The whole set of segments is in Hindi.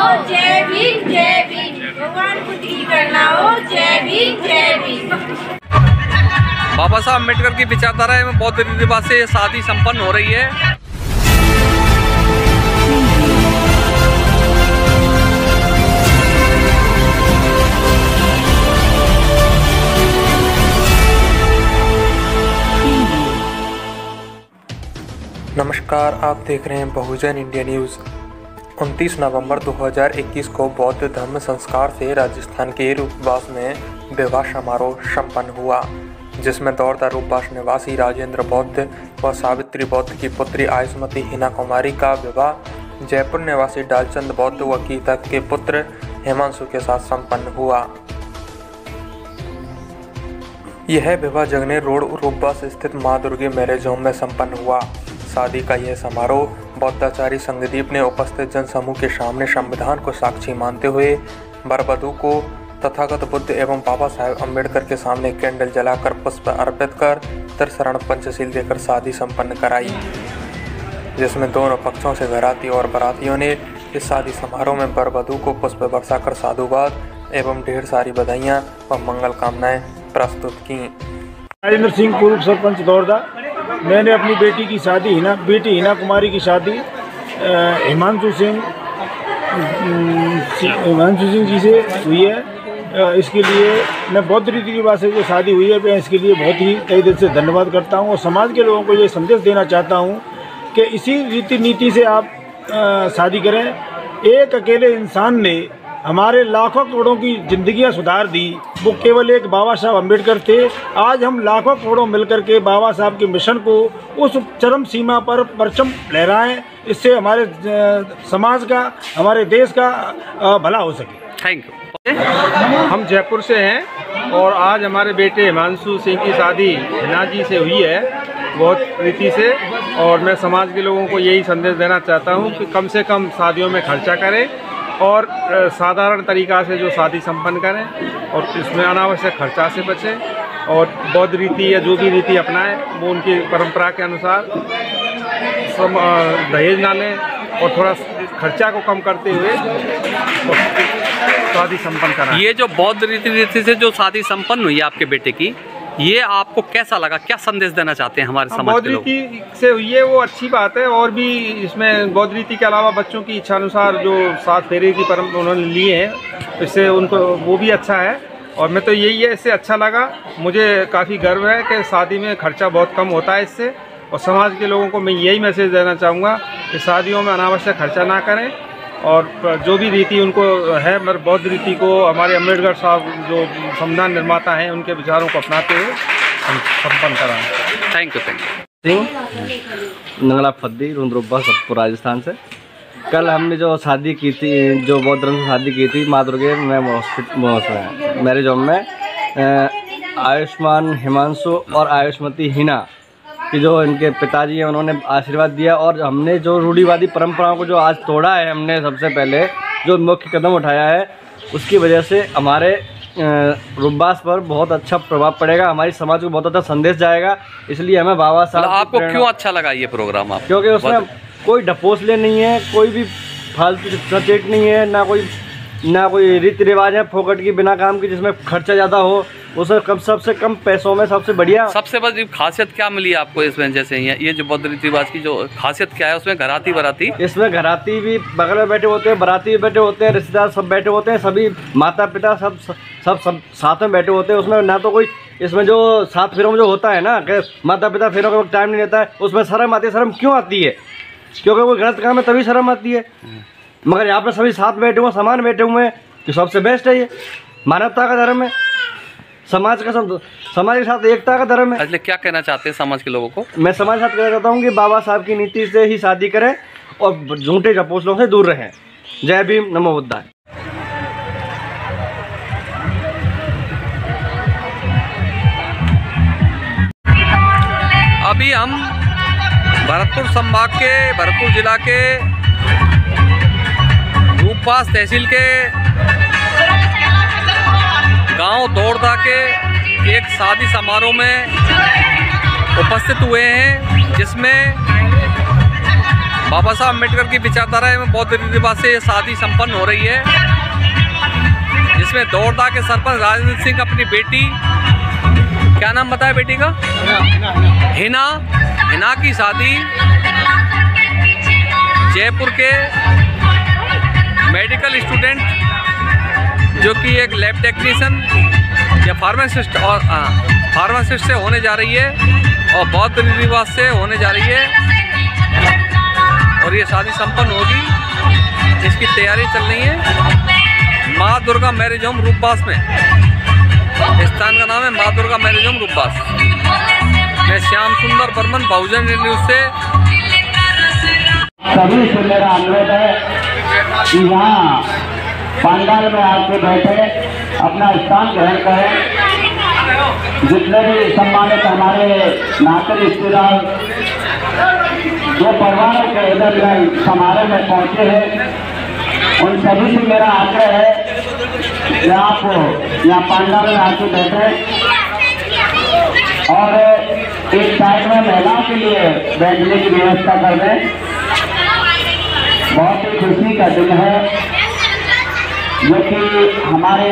हो जय भीम भगवान बुद्ध की गणना हो जय भीम। बाबा साहब अम्बेडकर की विचारधारा एवं बौद्ध रीति रिवाज से शादी संपन्न हो रही है। नमस्कार, आप देख रहे हैं बहुजन इंडिया न्यूज़। 29 नवंबर 2021 को बौद्ध धर्म संस्कार से राजस्थान के रूपबास में विवाह समारोह संपन्न हुआ, जिसमें दौड़दा रूपबास निवासी राजेंद्र बौद्ध व सावित्री बौद्ध की पुत्री आयुष्मती हिना कुमारी का विवाह जयपुर निवासी डालचंद बौद्ध व गीता के पुत्र हिमांशु के साथ संपन्न हुआ। यह विवाह जगनेर रोड रूपबास स्थित मां दुर्गे मैरिज होम में संपन्न हुआ। शादी का यह समारोह बौद्धाचार्य संगदीप ने उपस्थित जनसमूह के सामने संविधान को साक्षी मानते हुए वर-वधू को तथागत बुद्ध एवं बाबा साहेब अम्बेडकर के सामने कैंडल जलाकर पुष्प अर्पित कर त्रिशरण पंचशील देकर शादी संपन्न कराई, जिसमें दोनों पक्षों से घराती और बारातियों ने इस शादी समारोह में वर-वधू को पुष्प बरसाकर साधुवाद एवं ढेर सारी बधाइयाँ व मंगल कामनाएं प्रस्तुत की। राजेंद्र सिंह, पूर्व सरपंच दौड़दा। मैंने अपनी बेटी की शादी हिना कुमारी की शादी हिमांशु सिंह जी से हुई है। इसके लिए मैं बौद्ध रीति रिवाज से जो शादी हुई है, मैं इसके लिए बहुत ही तहे दिल से धन्यवाद करता हूँ और समाज के लोगों को ये संदेश देना चाहता हूँ कि इसी रीति नीति से आप शादी करें। एक अकेले इंसान ने हमारे लाखों करोड़ों की जिंदगियां सुधार दी, वो केवल एक बाबा साहब अम्बेडकर थे। आज हम लाखों करोड़ों मिलकर के बाबा साहब के मिशन को उस चरम सीमा पर परचम लहराएं, इससे हमारे समाज का, हमारे देश का भला हो सके। Thank you. हम जयपुर से हैं और आज हमारे बेटे हिमांशु सिंह की शादी हिना जी से हुई है, बहुत रीति से। और मैं समाज के लोगों को यही संदेश देना चाहता हूँ कि कम से कम शादियों में खर्चा करें और साधारण तरीक़ा से जो शादी संपन्न करें और इसमें अनावश्यक खर्चा से बचें और बौद्ध रीति या जो भी रीति अपनाएं वो उनकी परंपरा के अनुसार दहेज ना लें और थोड़ा खर्चा को कम करते हुए शादी संपन्न कराएं। ये जो बौद्ध रीति से जो शादी संपन्न हुई है आपके बेटे की, ये आपको कैसा लगा? क्या संदेश देना चाहते हैं हमारे समाज के लोग? बौद्ध रीति से हुई है वो अच्छी बात है, और भी इसमें बौद्ध रीति के अलावा बच्चों की इच्छा अनुसार जो 7 फेरे की परंपरा उन्होंने लिए हैं, इससे उनको वो भी अच्छा है। और मैं तो यही है, इससे अच्छा लगा। मुझे काफ़ी गर्व है कि शादी में खर्चा बहुत कम होता है इससे। और समाज के लोगों को मैं यही मैसेज देना चाहूँगा कि शादियों में अनावश्यक खर्चा ना करें और जो भी रीति उनको है, मगर बौद्ध रीति को हमारे अम्बेडकर साहब जो संविधान निर्माता हैं उनके विचारों को अपनाते हुए हम संपन्न कराएं। Thank you. सिंह नंगला फद्दी रूपबास सतपुर राजस्थान से। कल हमने जो शादी की थी, जो बौद्ध धर्म से शादी की थी मां दुर्गे में मैरिज होम में, आयुष्मान हिमांशु और आयुष्मती हिना कि जो इनके पिताजी हैं उन्होंने आशीर्वाद दिया। और हमने जो रूढ़िवादी परंपराओं को जो आज तोड़ा है, हमने सबसे पहले जो मुख्य कदम उठाया है, उसकी वजह से हमारे रूपबास पर बहुत अच्छा प्रभाव पड़ेगा, हमारी समाज को बहुत अच्छा संदेश जाएगा। इसलिए हमें बाबा साहब आपको क्यों अच्छा लगा ये प्रोग्राम? आप क्योंकि उसमें कोई ढपोसले नहीं है, कोई भी फालतू सचेत नहीं है, ना कोई रीति रिवाज है फोकट की बिना काम की जिसमें खर्चा ज़्यादा हो। उसे सबसे कम पैसों में सबसे बढ़िया। सबसे बड़ी खासियत क्या मिली आपको इसमें? जैसे ये जो बौद्ध रीति रिवाज की जो खासियत क्या है उसमें? घराती बराती, इसमें घराती भी बगल में बैठे होते हैं, बराती भी बैठे होते हैं, रिश्तेदार सब बैठे होते हैं, सभी माता पिता सब साथ में बैठे होते हैं। उसमें ना तो कोई, इसमें जो 7 फेरों में जो होता है ना कि माता पिता फेरों का टाइम नहीं लेता है, उसमें शर्म आती है। शर्म क्यों आती है? क्योंकि वो गलत काम है तभी शर्म आती है। मगर यहाँ पर सभी साथ बैठे हुए, समान बैठे हुए हैं, तो सबसे बेस्ट है। ये मानवता का धर्म है, समाज के साथ एकता का धर्म है। इसलिए क्या कहना चाहते हैं समाज के लोगों को? मैं समाज के साथ कहना चाहता हूँ कि बाबा साहब की नीति से ही शादी करें और झूठे ढपोसलों से दूर रहें। जय भीम, नमो बुद्धाय। अभी हम भरतपुर संभाग के, भरतपुर जिला के रूपबास तहसील के गांव दौड़दा के एक शादी समारोह में उपस्थित हुए हैं, जिसमें बाबा साहब अम्बेडकर की विचारधारा एवं बौद्ध रीति रिवाज से ये शादी संपन्न हो रही है, जिसमें दौड़दा के सरपंच राजेंद्र सिंह अपनी बेटी, क्या नाम बताया बेटी का, हिना की शादी जयपुर के मेडिकल स्टूडेंट जो कि एक लैब टेक्नीशियन या फार्मासिस्ट से होने जा रही है और बौद्ध रीति रिवाज से होने जा रही है और ये शादी संपन्न होगी। इसकी तैयारी चल रही है माँ दुर्गा मैरिज होम रूपबास में। स्थान का नाम है माँ दुर्गा मैरिज होम रूपबास। मैं श्याम सुंदर बर्मन, बहुजन न्यूज से। सभी से मेरा अनुरोध है कि यहाँ पंडाल में आके बैठे अपना स्थान ग्रहण करें। जितने भी सम्मानित हमारे नाते रिश्तेदार जो परिवारों के इधर समारोह में पहुंचे हैं, उन सभी से मेरा आग्रह है कि आप यहाँ पंडाल में आके बैठे और एक साइड में महिलाओं के लिए बैठने की व्यवस्था कर दें। बहुत ही खुशी का दिन है जो कि हमारे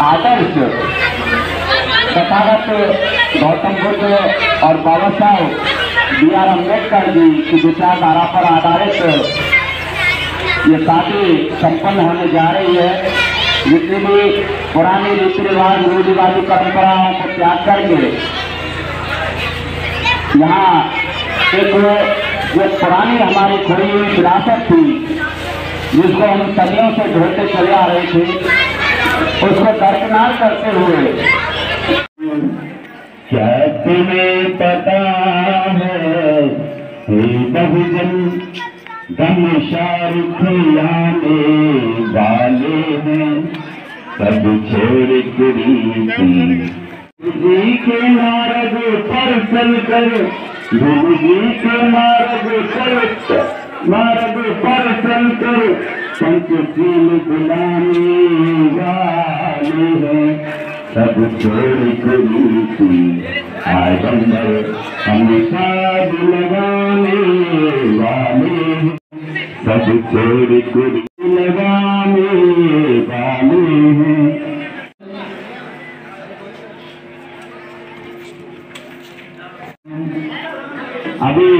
आदर्श तथागत गौतम बुद्ध और बाबा साहब B.R. अम्बेडकर जी की विचारधारा पर आधारित ये शादी संपन्न होने जा रही है। जितनी भी पुरानी रीति रिवाज रूढ़िवादी परंपराओं को त्याग करके यहाँ एक जो पुरानी हमारी खोई हुई विरासत थी, जिसको हम सदियों से ढोते चले आ रहे थे, उसको दरकिनार करते हुए क्या तुम्हें पता है बहुजन गम शारुख लाने वाले हैं, सब छोड़ कुरीति जी के मार्ग पर चलकर, गुरु जी के मार्ग पर चलकर पंचशील बुलाने वाले हैं, सब छोड़ कुरीति आडंबर हम साध लगाने वाले हैं, सब छोड़ कुरीति लगाने वाले हैं। अभी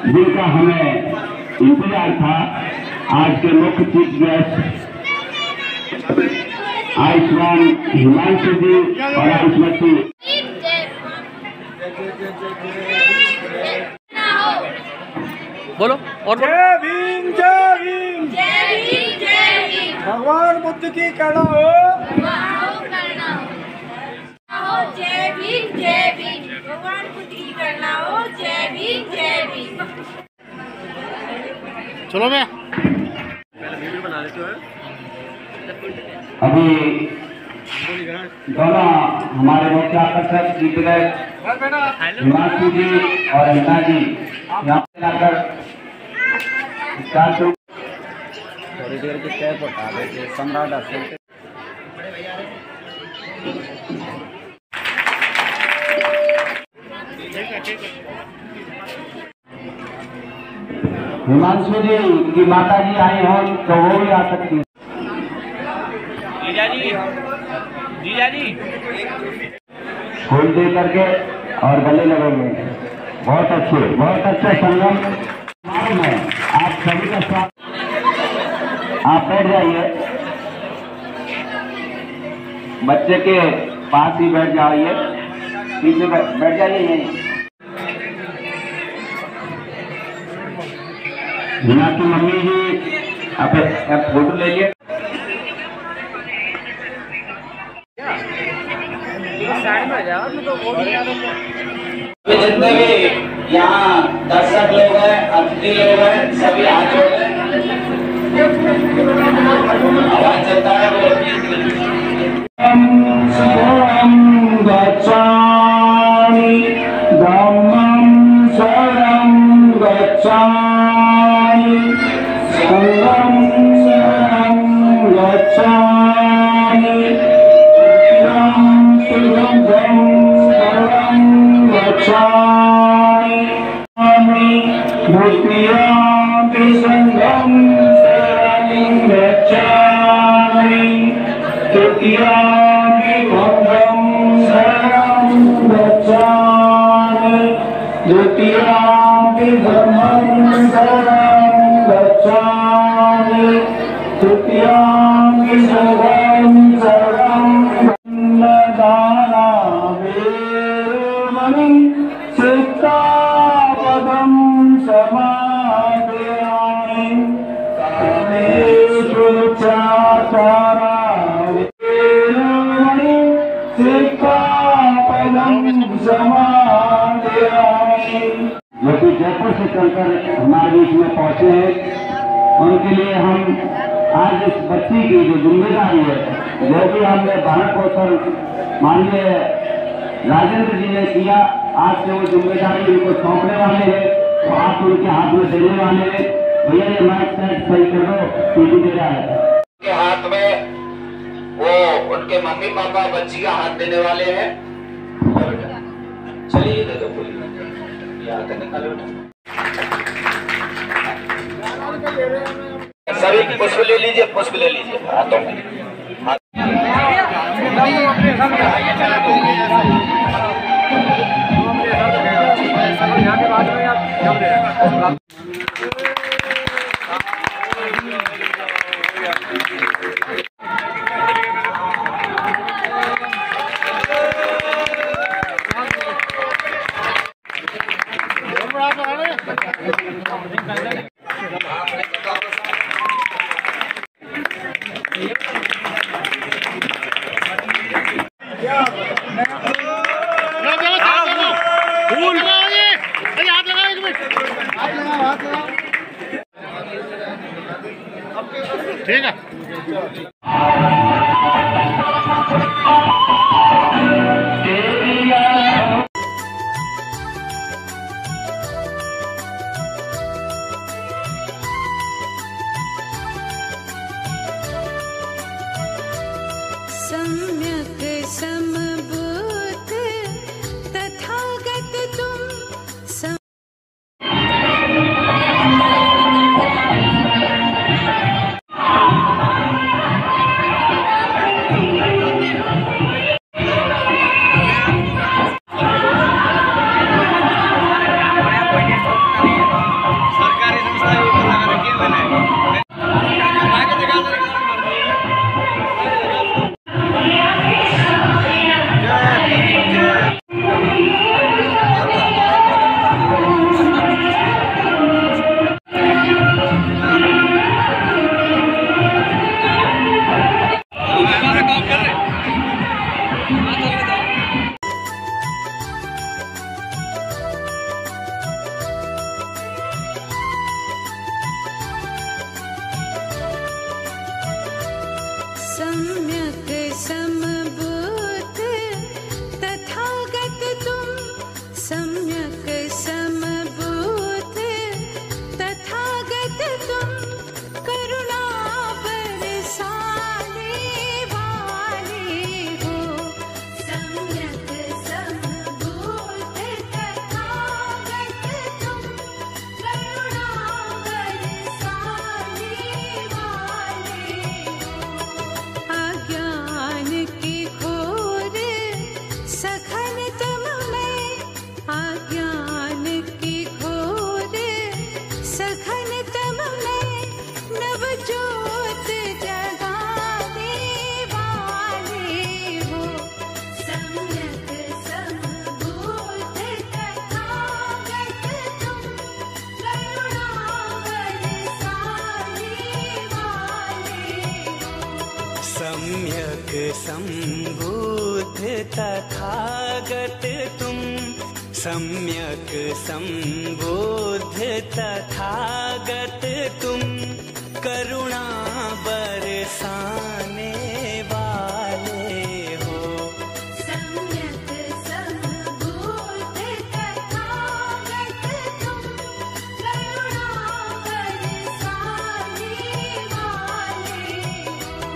जिनका हमें इंतजार था, आज के मुख्य चीफ गेस्ट आयुष्मान हिमांशु जी और आयुष्मती। बोलो और जय भीम जय भीम जय भीम जय भीम। भगवान बुद्ध की करना हो। जय भीम जय भीम। भगवान बुद्ध की करना हो। जय भीम जय भीम। चलो मैं अभी दोनों हमारे मुख्य आकर्षक जीत गए हिमांशु जी और हिना जी यहाँ पे आकर थोड़ी देर के स्टेप उठा देते सम्राट हिमांशु जी की माता जी आई हो तो वो भी आ सकती है। जीजा जी फूल दे करके और गले लगेंगे। बहुत अच्छे संगम में आप सभी का स्वागत। आप बैठ जाइए, बच्चे के पास ही बैठ जाइए, पीछे बैठ जाइए यहीं। हिना की मम्मी जी आप फोटो ले लिए। जितने भी यहाँ दर्शक लोग हैं, अतिथि लोग हैं, सभी हाथ जोड़े, आवाज चलता है वो। गच्छामि धम्मं शरणं गच्छामि संघं शरणं गच्छामि शरणं गच्छामि शरणं गच्छामि तृतीयामि बुद्धं शरणं गच्छामि द्वितीयामि धर्मं शरणं गच्छामि तृतीयामि संघं शरणं अन्नदाना वेरमणि सिक्खापदं समादयामि कामेषु चाचारा वेरमणि सिक्खापदं समादयामि। जो कि जयपुर से चलकर हमारे बीच में पहुंचे हैं, उनके लिए हम आज इस बच्ची की जो जिम्मेदारी है, जो भी हमने भरण पोषण माननीय राजेंद्र जी ने किया, आज से वो जिम्मेदारी उनको सौंपने वाले हैं, तो आप उनके हाथ में देने वाले हैं। भैया ये माइक सेट सही कर दो, टीवी दे रहा है उनके हाथ में, वो उनके मम्मी पापा बच्ची का हाथ देने वाले हैं। चलिए दे दो, सभी पुष्प ले लीजिए, पुष्प ले लीजिए हाथों में। ठीक है। सम्यक् समबुद्ध तथागत तुम सम्यक् समबुद्ध तथागत तुम सम्यक् समबुद्ध तथागत तुम करुणा बरसाने वाले हो। सम्यक् समबुद्ध तथागत तुम करुणा बरसाने वाले हो। अज्ञान की घोर सघन तुम में, अज्ञान की घोर सघन तुम में नव ज्योत जगाने वाले हो। सम्यक् समबुद्ध तथागत तुम करुणा बरसाने वाले हो। सम्यक् सम्बुद्ध तथागत तुम सम्यक् सम्बुद्ध तथागत तुम करुणा बरसाने वाले हो। सम्यक् समबुद्ध तथागत तुम करुणा बरसाने वाले हो।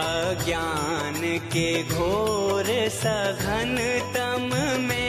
अज्ञान के घोर सघन तम में